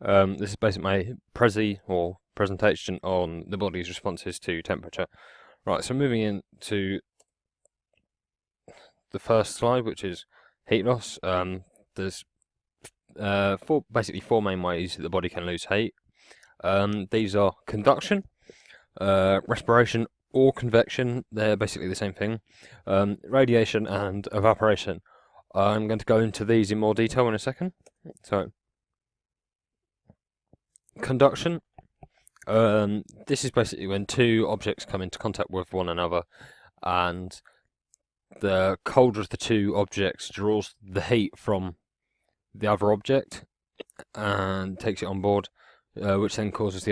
This is basically my Prezi or presentation on the body's responses to temperature. Right, so moving into the first slide, which is heat loss. There's basically four main ways that the body can lose heat. These are conduction, respiration, or convection. They're basically the same thing. Radiation and evaporation. I'm going to go into these in more detail in a second. So, conduction. This is basically when two objects come into contact with one another, and the colder of the two objects draws the heat from the other object and takes it on board, which then causes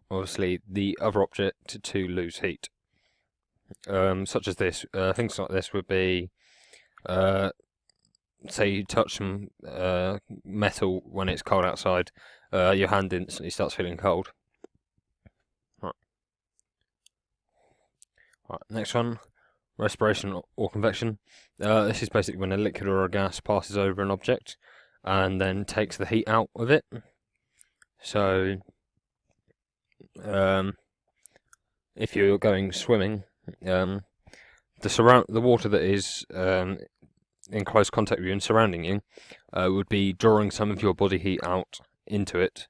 obviously the other object to lose heat. Such as this, things like this would be, say you touch some metal when it's cold outside, your hand instantly starts feeling cold. Right, next one, respiration or convection. This is basically when a liquid or a gas passes over an object and then takes the heat out of it. So, if you're going swimming, the water that is in close contact with you and surrounding you would be drawing some of your body heat out into it,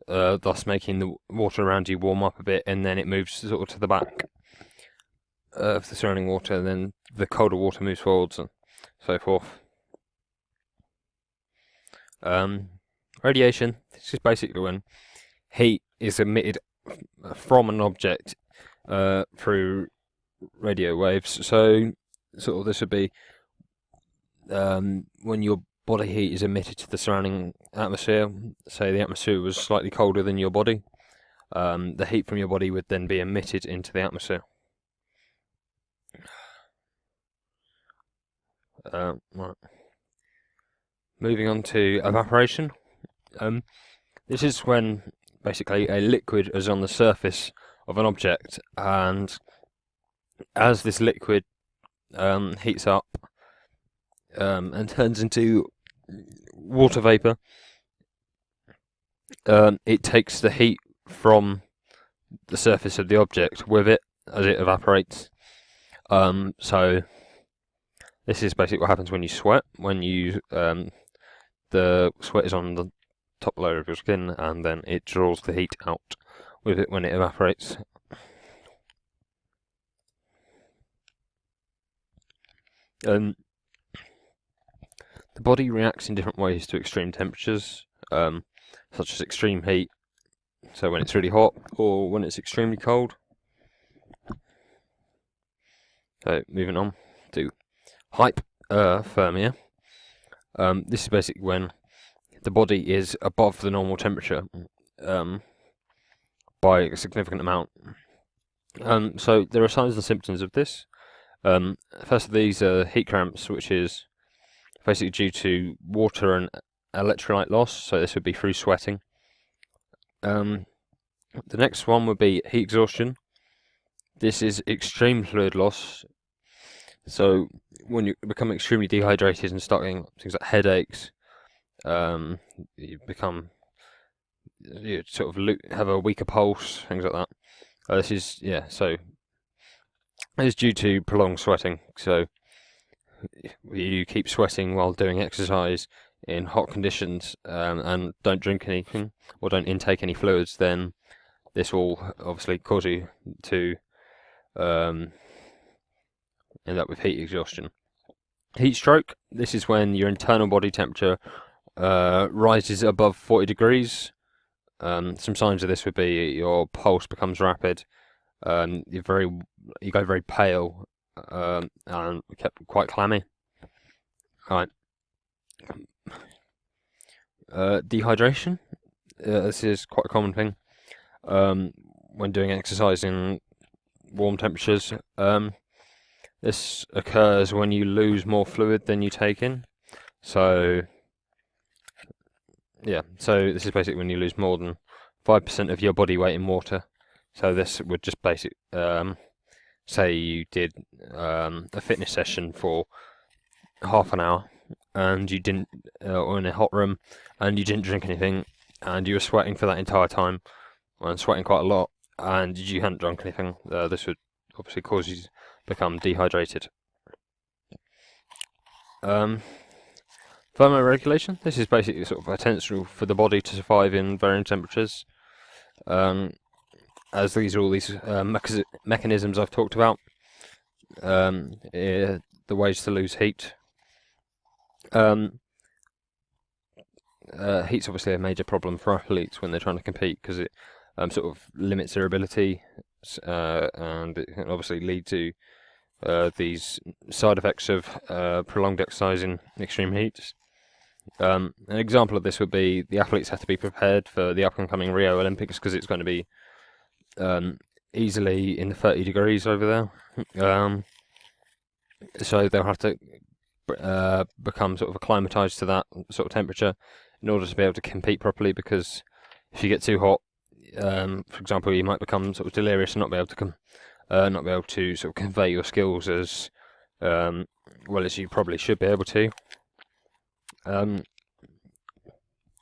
thus making the water around you warm up a bit, and then it moves sort of to the back of the surrounding water, and then the colder water moves forwards and so forth. Radiation. This is basically when heat is emitted from an object through radio waves. So, sort of, this would be when your body heat is emitted to the surrounding atmosphere. Say the atmosphere was slightly colder than your body, the heat from your body would then be emitted into the atmosphere. Right. Moving on to evaporation. This is when basically a liquid is on the surface of an object, and as this liquid heats up and turns into water vapor, it takes the heat from the surface of the object with it as it evaporates. So this is basically what happens when you sweat. When you the sweat is on the top layer of your skin, and then it draws the heat out with it when it evaporates. The body reacts in different ways to extreme temperatures, such as extreme heat, so when it's really hot, or when it's extremely cold. So moving on to hypothermia. This is basically when the body is above the normal temperature by a significant amount. So there are signs and symptoms of this. First of these are heat cramps, which is basically due to water and electrolyte loss, so this would be through sweating. The next one would be heat exhaustion. This is extreme fluid loss. So when you become extremely dehydrated and start getting things like headaches, you sort of have a weaker pulse, things like that. This is it's due to prolonged sweating. So you keep sweating while doing exercise in hot conditions, and don't drink anything or don't intake any fluids, then this will obviously cause you to end up with heat exhaustion. Heat stroke. This is when your internal body temperature rises above 40 degrees. Some signs of this would be your pulse becomes rapid, you go very pale, and kept quite clammy. Right. Dehydration. This is quite a common thing when doing exercise in warm temperatures. This occurs when you lose more fluid than you take in. So this is basically when you lose more than 5% of your body weight in water. So this would just say you did a fitness session for half an hour, and you didn't, or in a hot room, and you didn't drink anything, and you were sweating for that entire time, and sweating quite a lot, and you hadn't drunk anything, this would obviously cause you to become dehydrated. Thermoregulation. This is basically sort of essential for the body to survive in varying temperatures. As these are all these mechanisms I've talked about, the ways to lose heat. Heat's obviously a major problem for athletes when they're trying to compete, because it sort of limits their ability, and it can obviously lead to these side effects of prolonged exercise in extreme heats. An example of this would be the athletes have to be prepared for the up and coming Rio Olympics, because it's going to be easily in the 30 degrees over there. So they'll have to become sort of acclimatized to that sort of temperature in order to be able to compete properly, because if you get too hot, for example, you might become sort of delirious and not be able to sort of convey your skills as well as you probably should be able to.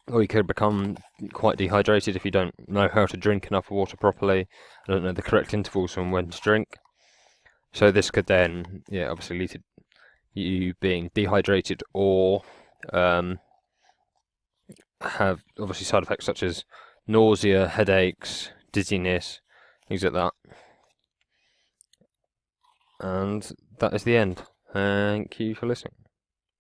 Or you could become quite dehydrated if you don't know how to drink enough water properly, don't know the correct intervals on when to drink. So this could then, obviously lead to you being dehydrated, or have obviously side effects such as nausea, headaches, dizziness, things like that. And that is the end. Thank you for listening.